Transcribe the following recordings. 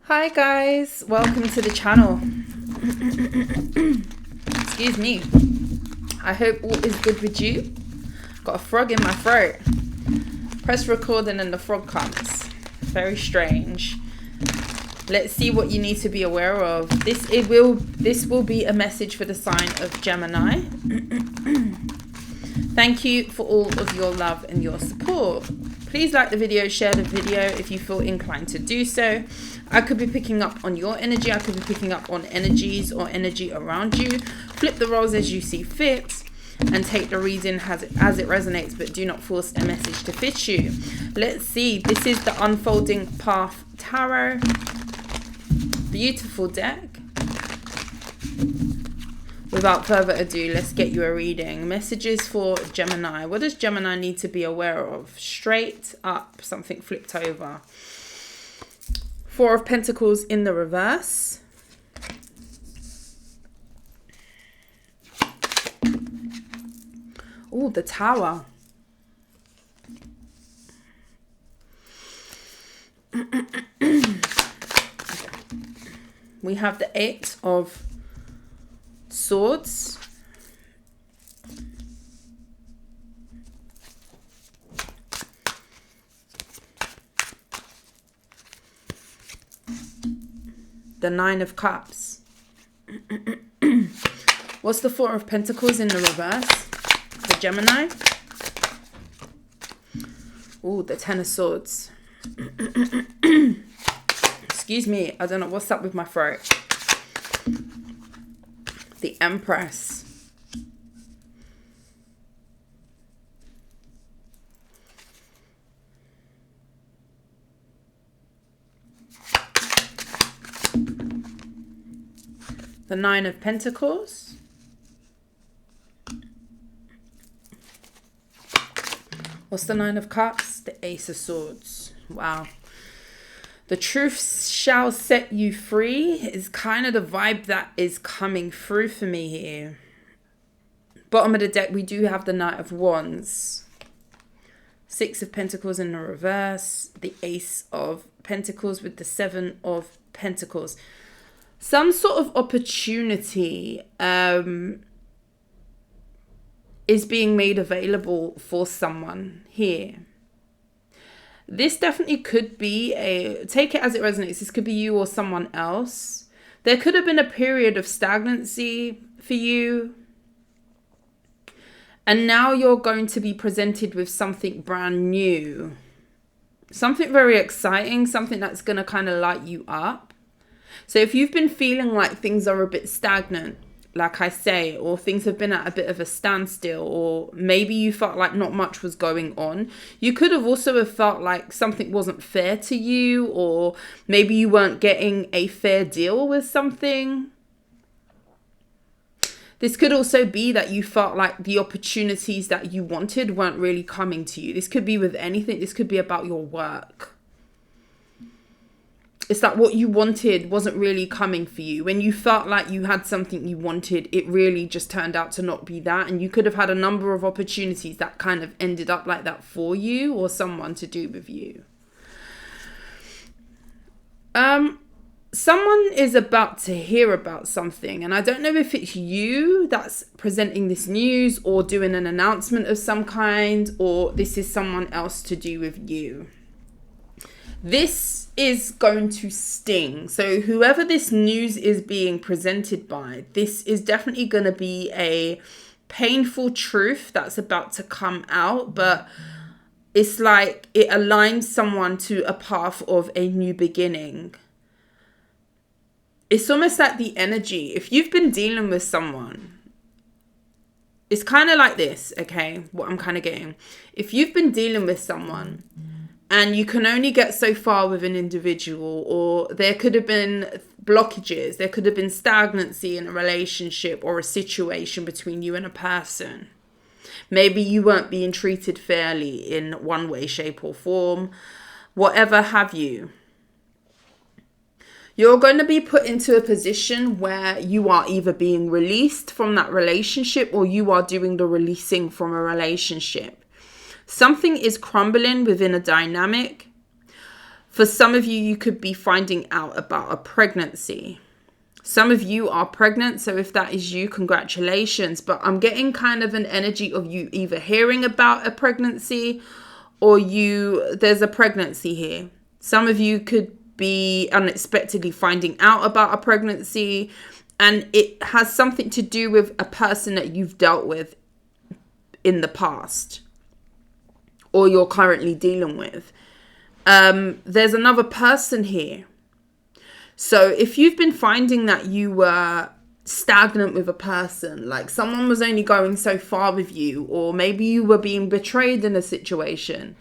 Hi guys, welcome to the channel. Excuse me. I hope all is good with you. Got a frog in my throat. Press record and then the frog comes. Very strange. Let's see what you need to be aware of. This will be a message for the sign of Gemini. Thank you for all of your love and your support. Please like the video, share the video if you feel inclined to do so. I could be picking up on your energy. I could be picking up on energies or energy around you. Flip the roles as you see fit and take the reading as it resonates, but do not force a message to fit you. Let's see. This is the Unfolding Path Tarot. Beautiful deck. Without further ado, let's get you a reading. Messages for Gemini. What does Gemini need to be aware of? Straight up, something flipped over. Four of Pentacles in the reverse. Oh, the Tower. We have the Eight of Swords. The Nine of Cups. What's the Four of Pentacles in the reverse for Gemini? Oh, the Ten of Swords. Excuse me, I don't know what's up with my throat. The Empress. The Nine of Pentacles. What's the Nine of Cups? The Ace of Swords. Wow. The truth shall set you free is kind of the vibe that is coming through for me here. Bottom of the deck, we do have the Knight of Wands. Six of Pentacles in the reverse. The Ace of Pentacles with the Seven of Pentacles. Some sort of opportunity is being made available for someone here. This definitely could be take it as it resonates. This could be you or someone else. There could have been a period of stagnancy for you. And now you're going to be presented with something brand new. Something very exciting. Something that's going to kind of light you up. So if you've been feeling like things are a bit stagnant, like I say, or things have been at a bit of a standstill, or maybe you felt like not much was going on, you could have also have felt like something wasn't fair to you, or maybe you weren't getting a fair deal with something. This could also be that you felt like the opportunities that you wanted weren't really coming to you. This could be with anything. This could be about your work. It's like what you wanted wasn't really coming for you. When you felt like you had something you wanted, it really just turned out to not be that. And you could have had a number of opportunities that kind of ended up like that for you or someone to do with you. Someone is about to hear about something. And I don't know if it's you that's presenting this news or doing an announcement of some kind, or this is someone else to do with you. This is going to sting. So whoever this news is being presented by, this is definitely going to be a painful truth that's about to come out. But it's like it aligns someone to a path of a new beginning. It's almost like the energy. If you've been dealing with someone, it's kind of like this, okay? What I'm kind of getting. If you've been dealing with someone and you can only get so far with an individual, or there could have been blockages, there could have been stagnancy in a relationship or a situation between you and a person. Maybe you weren't being treated fairly in one way, shape or form, whatever have you. You're going to be put into a position where you are either being released from that relationship or you are doing the releasing from a relationship. Something is crumbling within a dynamic. For some of you, you could be finding out about a pregnancy. Some of you are pregnant, so if that is you, congratulations. But I'm getting kind of an energy of you either hearing about a pregnancy or there's a pregnancy here. Some of you could be unexpectedly finding out about a pregnancy, and it has something to do with a person that you've dealt with in the past or you're currently dealing with. There's another person here. So if you've been finding that you were stagnant with a person, like someone was only going so far with you, or maybe you were being betrayed in a situation,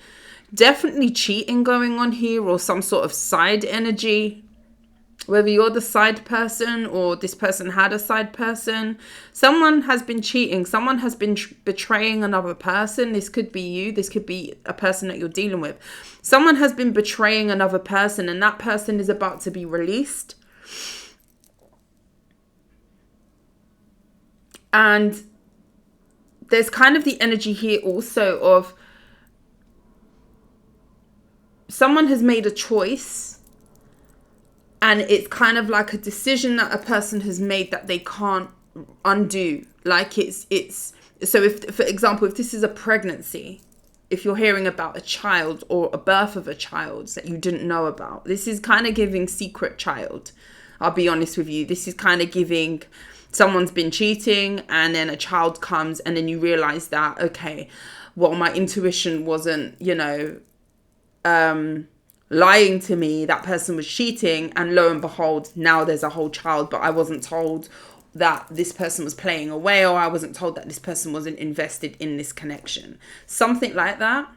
definitely cheating going on here, or some sort of side energy, whether you're the side person or this person had a side person. Someone has been cheating. Someone has been betraying another person. This could be you. This could be a person that you're dealing with. Someone has been betraying another person, and that person is about to be released. And there's kind of the energy here also of someone has made a choice, and it's kind of like a decision that a person has made that they can't undo. Like it's so if, for example, if this is a pregnancy, if you're hearing about a child or a birth of a child that you didn't know about, this is kind of giving secret child. I'll be honest with you. This is kind of giving someone's been cheating, and then a child comes, and then you realize that, okay, well, my intuition wasn't, lying to me. That person was cheating, and lo and behold, now there's a whole child, but I wasn't told that this person was playing away, or I wasn't told that this person wasn't invested in this connection. Something like that.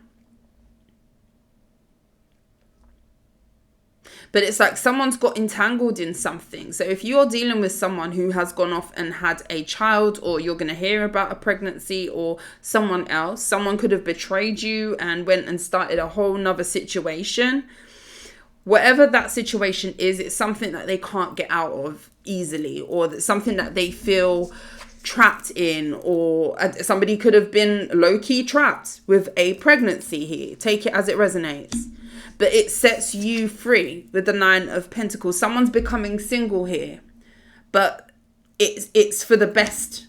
But it's like someone's got entangled in something. So if you're dealing with someone who has gone off and had a child, or you're going to hear about a pregnancy, or someone else, someone could have betrayed you and went and started a whole nother situation. Whatever that situation is, it's something that they can't get out of easily, or that's something that they feel trapped in, or somebody could have been low-key trapped with a pregnancy here. Take it as it resonates. But it sets you free with the 9 of Pentacles. Someone's becoming single here, but it's for the best.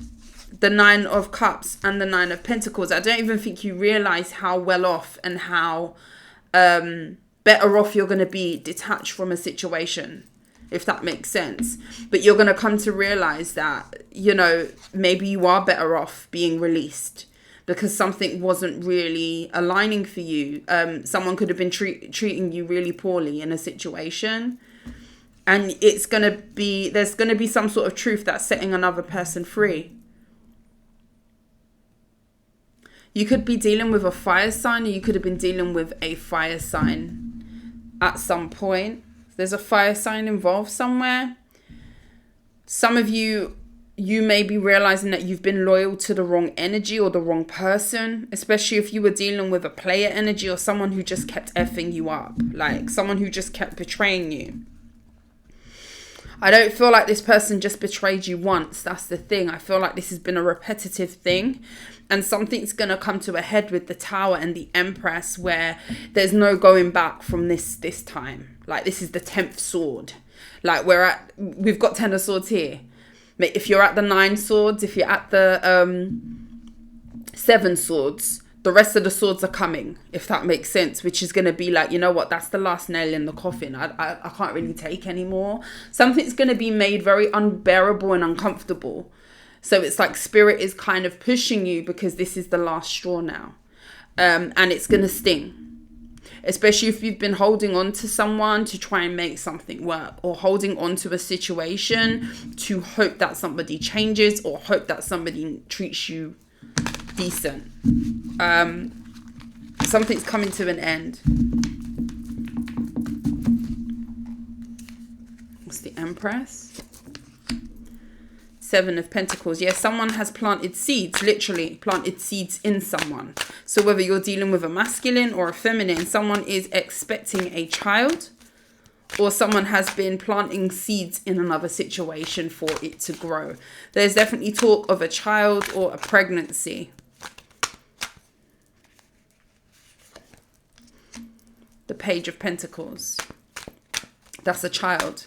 The 9 of Cups and the 9 of Pentacles. I don't even think you realize how well off and how better off you're going to be detached from a situation, if that makes sense. But you're going to come to realize that, maybe you are better off being released, because something wasn't really aligning for you. Someone could have been treating you really poorly in a situation. And there's going to be some sort of truth that's setting another person free. You could be dealing with a fire sign, or you could have been dealing with a fire sign at some point. There's a fire sign involved somewhere. Some of you may be realizing that you've been loyal to the wrong energy or the wrong person, especially if you were dealing with a player energy, or someone who just kept effing you up, like someone who just kept betraying you. I don't feel like this person just betrayed you once. That's the thing. I feel like this has been a repetitive thing, and something's going to come to a head with the Tower and the Empress, where there's no going back from this time. Like, this is the 10th sword. Like, we've got 10 of swords here. If you're at the 9 swords, if you're at the 7 swords, the rest of the swords are coming, if that makes sense, which is going to be like, you know what, that's the last nail in the coffin. I can't really take anymore. Something's going to be made very unbearable and uncomfortable. So it's like spirit is kind of pushing you, because this is the last straw now. And it's going to sting. Especially if you've been holding on to someone to try and make something work, or holding on to a situation to hope that somebody changes, or hope that somebody treats you decent. Something's coming to an end. What's the Empress? 7 of Pentacles. Yeah, someone has planted seeds, literally planted seeds in someone. So whether you're dealing with a masculine or a feminine, someone is expecting a child, or someone has been planting seeds in another situation for it to grow. There's definitely talk of a child or a pregnancy. The Page of Pentacles. That's a child.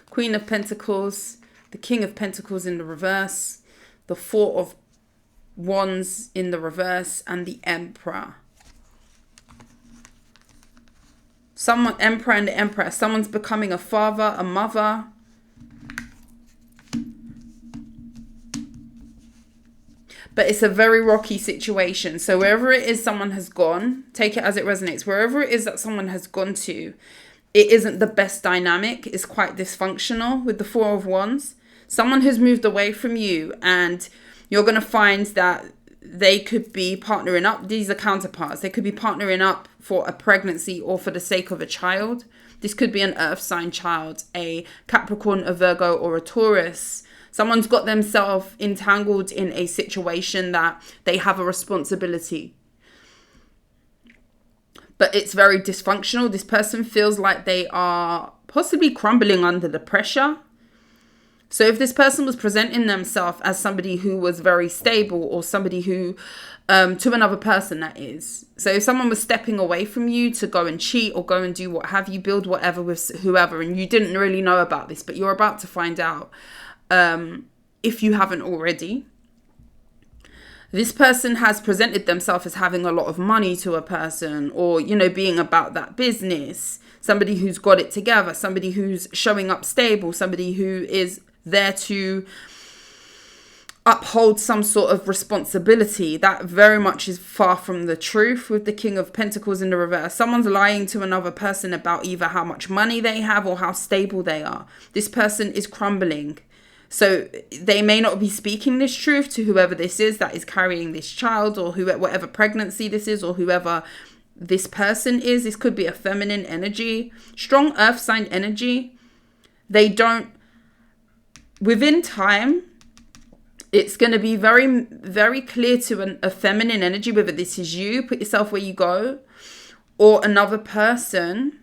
Queen of Pentacles. The King of Pentacles in the reverse. The Four of Wands in the reverse. And the Emperor. Emperor and the Empress. Someone's becoming a father, a mother. But it's a very rocky situation. So wherever it is someone has gone, take it as it resonates. Wherever it is that someone has gone to, it isn't the best dynamic. It's quite dysfunctional with the Four of Wands. Someone has moved away from you, and you're going to find that they could be partnering up. These are counterparts. They could be partnering up for a pregnancy or for the sake of a child. This could be an earth sign child, a Capricorn, a Virgo, or a Taurus. Someone's got themselves entangled in a situation that they have a responsibility. But it's very dysfunctional. This person feels like they are possibly crumbling under the pressure. So if this person was presenting themselves as somebody who was very stable, or somebody who, to another person that is. So if someone was stepping away from you to go and cheat or go and do what have you, build whatever with whoever, and you didn't really know about this, but you're about to find out, if you haven't already. This person has presented themselves as having a lot of money to a person, or, you know, being about that business. Somebody who's got it together, somebody who's showing up stable, somebody who is there to uphold some sort of responsibility. That very much is far from the truth with the King of Pentacles in the reverse. Someone's lying to another person about either how much money they have or how stable they are. This person is crumbling. So they may not be speaking this truth to whoever this is that is carrying this child, or whatever pregnancy this is, or whoever this person is. This could be a feminine energy, strong earth sign energy. They don't, within time, it's going to be very, very clear to a feminine energy, whether this is you, put yourself where you go, or another person,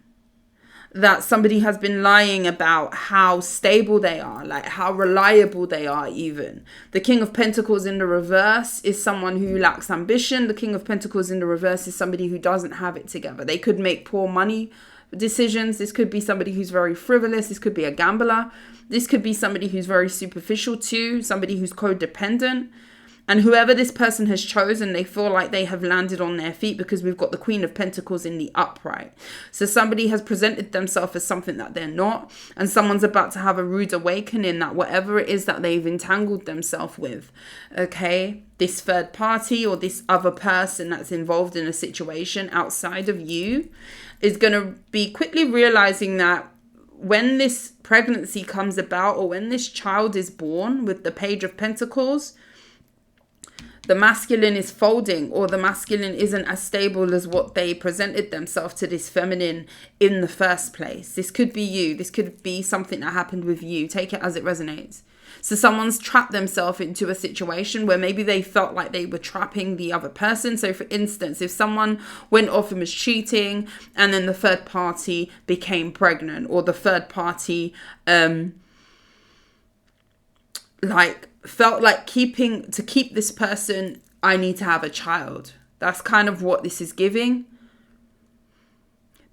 that somebody has been lying about how stable they are, like how reliable they are even. The King of Pentacles in the reverse is someone who lacks ambition. The King of Pentacles in the reverse is somebody who doesn't have it together. They could make poor money decisions. This could be somebody who's very frivolous. This could be a gambler. This could be somebody who's very superficial too, somebody who's codependent. And whoever this person has chosen, they feel like they have landed on their feet, because we've got the Queen of Pentacles in the upright. So somebody has presented themselves as something that they're not. And someone's about to have a rude awakening that whatever it is that they've entangled themselves with, okay, this third party or this other person that's involved in a situation outside of you is going to be quickly realizing that when this pregnancy comes about, or when this child is born with the Page of Pentacles, the masculine is folding, or the masculine isn't as stable as what they presented themselves to this feminine in the first place. This could be you. This could be something that happened with you. Take it as it resonates. So someone's trapped themselves into a situation where maybe they felt like they were trapping the other person. So for instance, if someone went off and was cheating, and then the third party became pregnant, or the third party felt like to keep this person, I need to have a child. That's kind of what this is giving.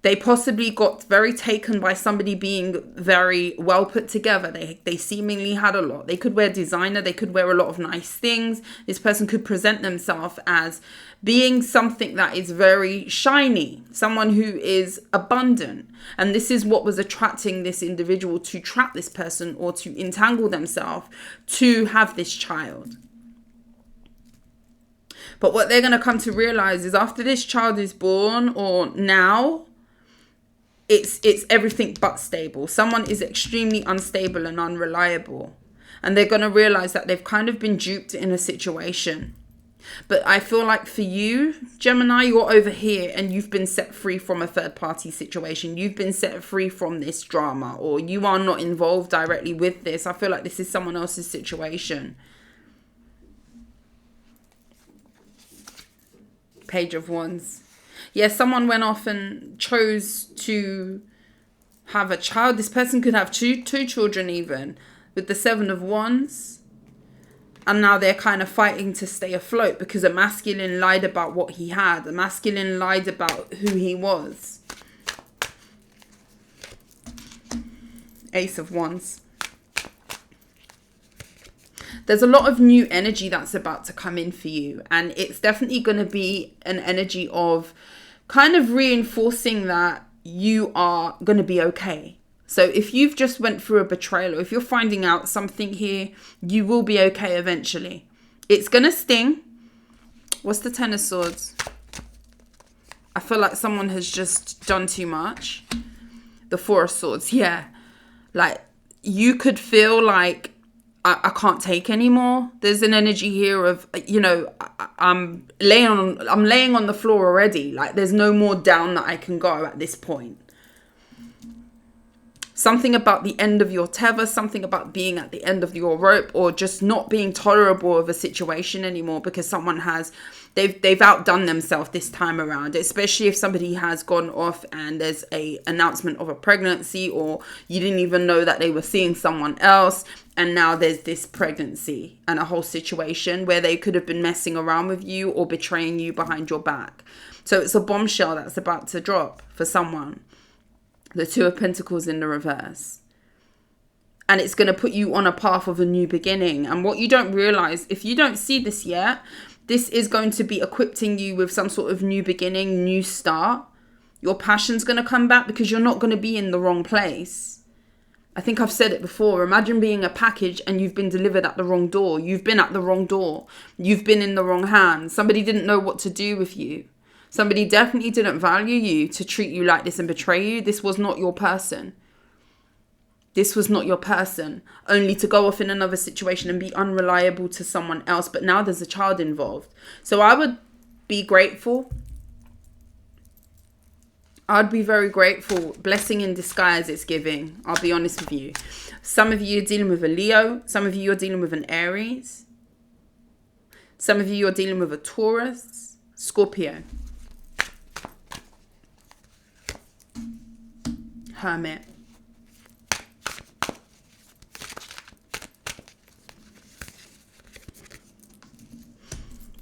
They possibly got very taken by somebody being very well put together. They seemingly had a lot. They could wear designer. They could wear a lot of nice things. This person could present themselves as being something that is very shiny, someone who is abundant. And this is what was attracting this individual to trap this person, or to entangle themselves to have this child. But what they're going to come to realize is after this child is born, or now, it's everything but stable. Someone is extremely unstable and unreliable. And they're going to realize that they've kind of been duped in a situation. But I feel like for you, Gemini, you're over here and you've been set free from a third party situation. You've been set free from this drama, or you are not involved directly with this. I feel like this is someone else's situation. Page of Wands. Yes, someone went off and chose to have a child. This person could have two children even. With the Seven of Wands. And now they're kind of fighting to stay afloat because a masculine lied about what he had. A masculine lied about who he was. Ace of Wands. There's a lot of new energy that's about to come in for you. And it's definitely going to be an energy of kind of reinforcing that you are going to be okay. So if you've just went through a betrayal, or if you're finding out something here, you will be okay eventually. It's going to sting. What's the Ten of Swords? I feel like someone has just done too much. The Four of Swords. Yeah. Like you could feel like I can't take anymore. There's an energy here of, you know, I'm laying on the floor already. Like there's no more down that I can go at this point. Something about the end of your tether, something about being at the end of your rope, or just not being tolerable of a situation anymore because someone has, they've outdone themselves this time around, especially if somebody has gone off and there's a announcement of a pregnancy, or you didn't even know that they were seeing someone else. And now there's this pregnancy and a whole situation where they could have been messing around with you or betraying you behind your back. So it's a bombshell that's about to drop for someone. The Two of Pentacles in the reverse. And it's going to put you on a path of a new beginning. And what you don't realize, if you don't see this yet, this is going to be equipping you with some sort of new beginning, new start. Your passion's going to come back because you're not going to be in the wrong place. I think I've said it before. Imagine being a package and you've been delivered at the wrong door. You've been at the wrong door. You've been in the wrong hands. Somebody didn't know what to do with you. Somebody definitely didn't value you to treat you like this and betray you. This was not your person. This was not your person. Only to go off in another situation and be unreliable to someone else. But now there's a child involved. So I would be grateful. I'd be very grateful. Blessing in disguise it's giving. I'll be honest with you. Some of you are dealing with a Leo. Some of you are dealing with an Aries. Some of you are dealing with a Taurus. Scorpio. Hermit.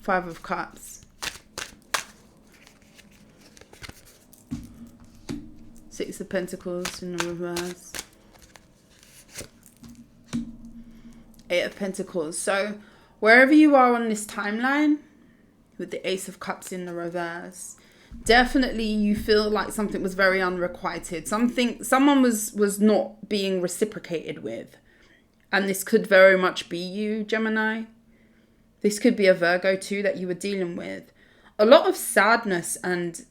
Five of Cups. Six of Pentacles in the reverse. Eight of Pentacles. So wherever you are on this timeline with the Ace of Cups in the reverse, definitely you feel like something was very unrequited. Someone was not being reciprocated with. And this could very much be you, Gemini. This could be a Virgo too that you were dealing with. A lot of sadness and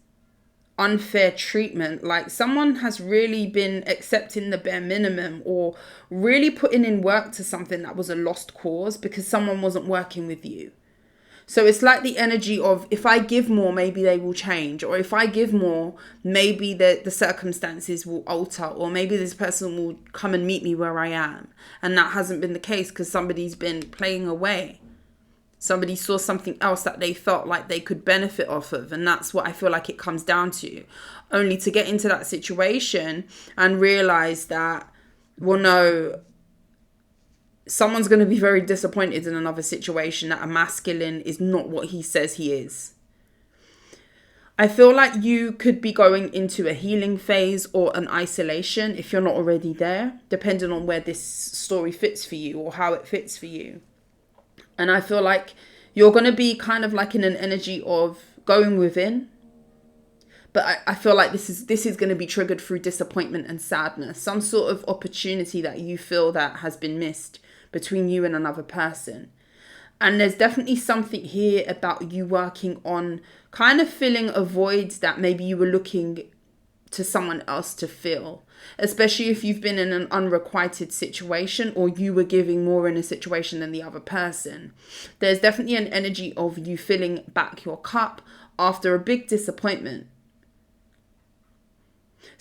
unfair treatment. Like someone has really been accepting the bare minimum or really putting in work to something that was a lost cause because someone wasn't working with you. So it's like the energy of, if I give more, maybe they will change. Or if I give more, maybe the circumstances will alter. Or maybe this person will come and meet me where I am. And that hasn't been the case because somebody's been playing away. Somebody saw something else that they felt like they could benefit off of. And that's what I feel like it comes down to. Only to get into that situation and realize that, well, no, someone's going to be very disappointed in another situation that a masculine is not what he says he is. I feel like you could be going into a healing phase or an isolation if you're not already there, depending on where this story fits for you or how it fits for you. And I feel like you're going to be kind of like in an energy of going within. But I feel like this is going to be triggered through disappointment and sadness. Some sort of opportunity that you feel that has been missed between you and another person. And there's definitely something here about you working on kind of filling a void that maybe you were looking to someone else to fill. Especially if you've been in an unrequited situation or you were giving more in a situation than the other person. There's definitely an energy of you filling back your cup after a big disappointment.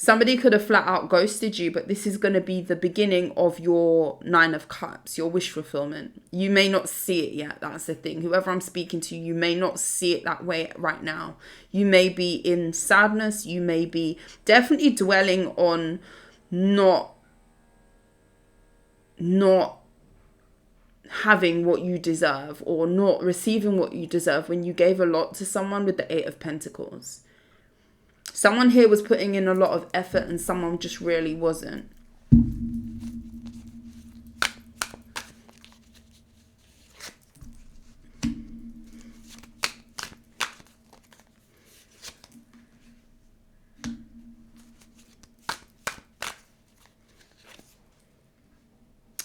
Somebody could have flat out ghosted you, but this is going to be the beginning of your Nine of Cups, your wish fulfillment. You may not see it yet. That's the thing. Whoever I'm speaking to, you may not see it that way right now. You may be in sadness. You may be definitely dwelling on not having what you deserve or not receiving what you deserve when you gave a lot to someone with the 8 of Pentacles. Someone here was putting in a lot of effort and someone just really wasn't.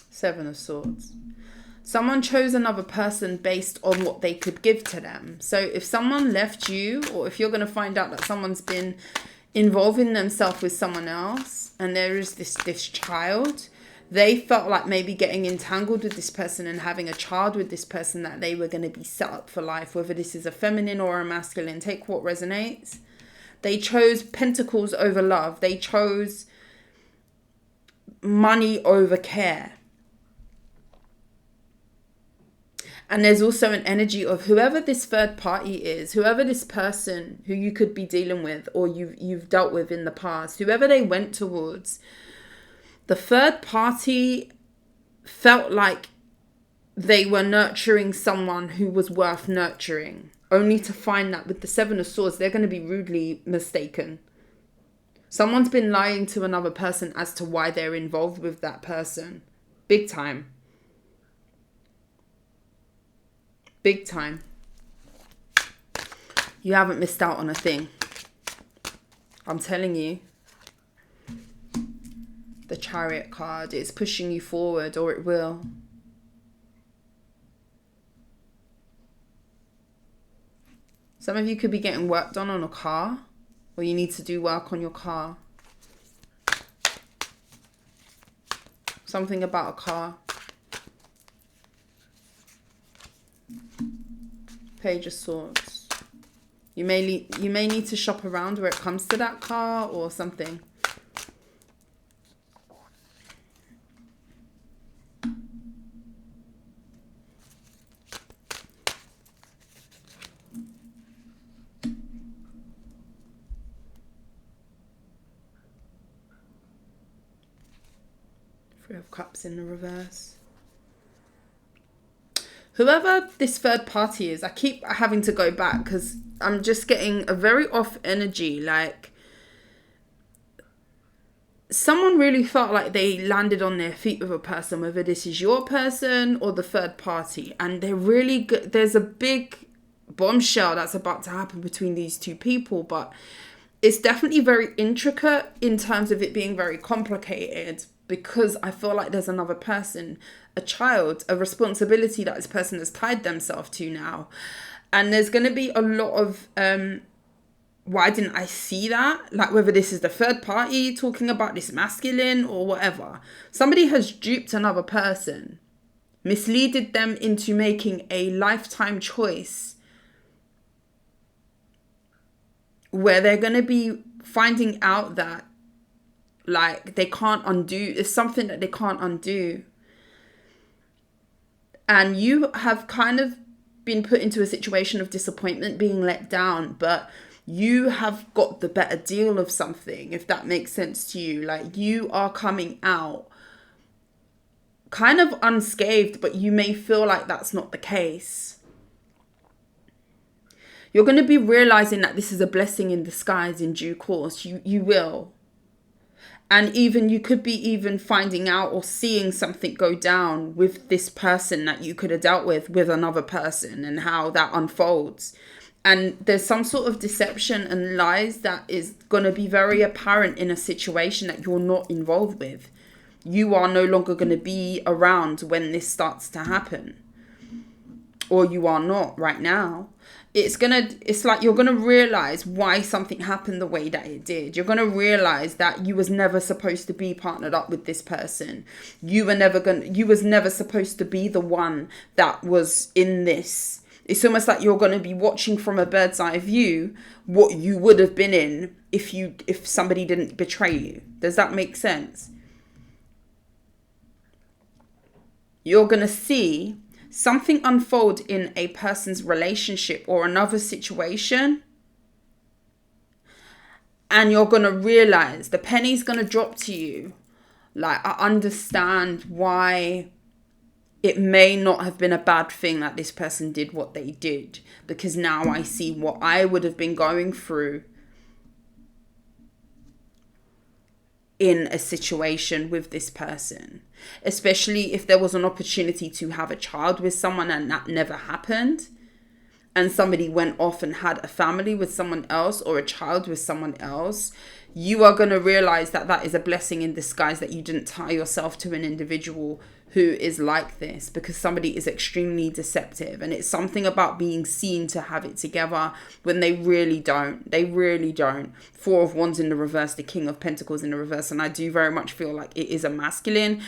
Seven of Swords. Someone chose another person based on what they could give to them. So if someone left you, or if you're going to find out that someone's been involving themselves with someone else, and there is this child, they felt like maybe getting entangled with this person and having a child with this person, that they were going to be set up for life, whether this is a feminine or a masculine. Take what resonates. They chose pentacles over love. They chose money over care. And there's also an energy of whoever this third party is, whoever this person who you could be dealing with or you've dealt with in the past, whoever they went towards, the third party felt like they were nurturing someone who was worth nurturing, only to find that with the Seven of Swords, they're going to be rudely mistaken. Someone's been lying to another person as to why they're involved with that person. Big time. Big time. You haven't missed out on a thing. I'm telling you. The Chariot card, it's pushing you forward, or it will. Some of you could be getting work done on a car, or you need to do work on your car. Something about a car. Page of Swords. You may need to shop around where it comes to that car or something. Three of Cups in the reverse. Whoever this third party is, I keep having to go back because I'm just getting a very off energy. Like, someone really felt like they landed on their feet with a person, whether this is your person or the third party. And they're really good. There's a big bombshell that's about to happen between these two people. But it's definitely very intricate in terms of it being very complicated. Because I feel like there's another person, a child, a responsibility that this person has tied themselves to now. And there's going to be a lot of, why didn't I see that? Like whether this is the third party talking about this masculine or whatever. Somebody has duped another person, misleaded them into making a lifetime choice where they're going to be finding out that like they can't undo. It's something that they can't undo. And you have kind of been put into a situation of disappointment, being let down, but you have got the better deal of something, if that makes sense to you. Like you are coming out kind of unscathed, but you may feel like that's not the case. You're going to be realizing that this is a blessing in disguise in due course. You will. And even you could be even finding out or seeing something go down with this person that you could have dealt with another person and how that unfolds. And there's some sort of deception and lies that is going to be very apparent in a situation that you're not involved with. You are no longer going to be around when this starts to happen. Or you are not right now. It's like you're going to realize why something happened the way that it did. You're going to realize that you was never supposed to be partnered up with this person. You was never supposed to be the one that was in this. It's almost like you're going to be watching from a bird's eye view what you would have been in if somebody didn't betray you. Does that make sense? You're going to see something unfold in a person's relationship or another situation. And you're going to realize the penny's going to drop to you. Like, I understand why it may not have been a bad thing that this person did what they did, because now I see what I would have been going through in a situation with this person, especially if there was an opportunity to have a child with someone and that never happened, and somebody went off and had a family with someone else or a child with someone else. You are going to realize that that is a blessing in disguise, that you didn't tie yourself to an individual who is like this, because somebody is extremely deceptive, and it's something about being seen to have it together when they really don't. They really don't. Four of Wands in the reverse, the King of Pentacles in the reverse, and I do very much feel like it is a masculine.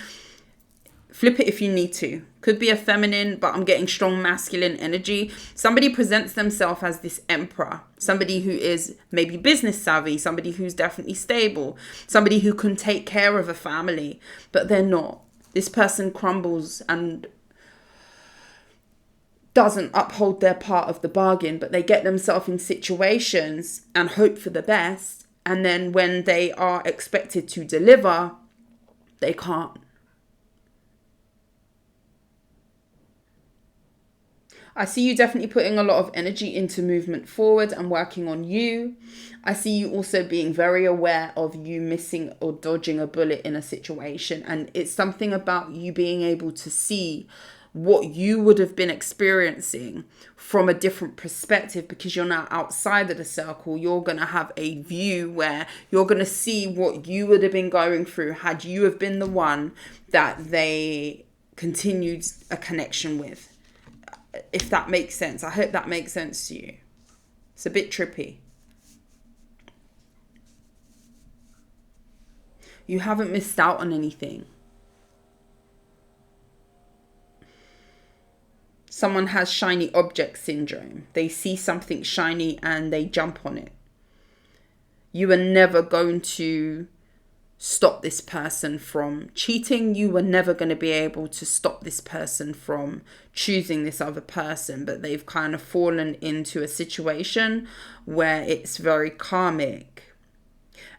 Flip it if you need to. Could be a feminine, but I'm getting strong masculine energy. Somebody presents themselves as this emperor. Somebody who is maybe business savvy. Somebody who's definitely stable. Somebody who can take care of a family. But they're not. This person crumbles and doesn't uphold their part of the bargain. But they get themselves in situations and hope for the best. And then when they are expected to deliver, they can't. I see you definitely putting a lot of energy into movement forward and working on you. I see you also being very aware of you missing or dodging a bullet in a situation. And it's something about you being able to see what you would have been experiencing from a different perspective, because you're now outside of the circle. You're going to have a view where you're going to see what you would have been going through had you have been the one that they continued a connection with. If that makes sense. I hope that makes sense to you. It's a bit trippy. You haven't missed out on anything. Someone has shiny object syndrome. They see something shiny and they jump on it. You are never going to stop this person from cheating. You were never going to be able to stop this person from choosing this other person, but they've kind of fallen into a situation where it's very karmic,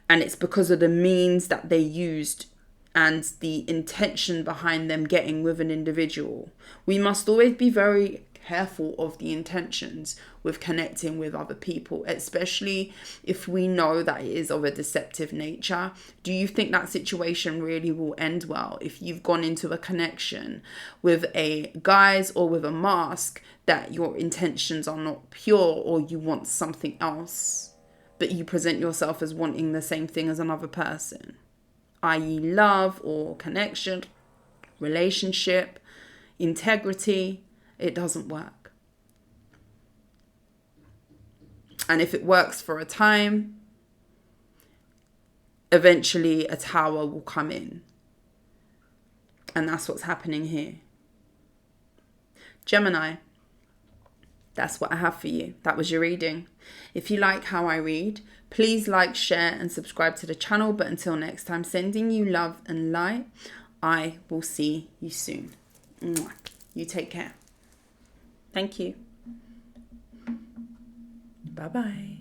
and it's because of the means that they used and the intention behind them getting with an individual. We must always be very careful of the intentions with connecting with other people, especially if we know that it is of a deceptive nature. Do you think that situation really will end well if you've gone into a connection with a guise or with a mask that your intentions are not pure, or you want something else, but you present yourself as wanting the same thing as another person, i.e. love or connection, relationship, integrity? It doesn't work. And if it works for a time, eventually a tower will come in. And that's what's happening here. Gemini, that's what I have for you. That was your reading. If you like how I read, please like, share and subscribe to the channel. But until next time, sending you love and light. I will see you soon. Mwah. You take care. Thank you. Bye-bye.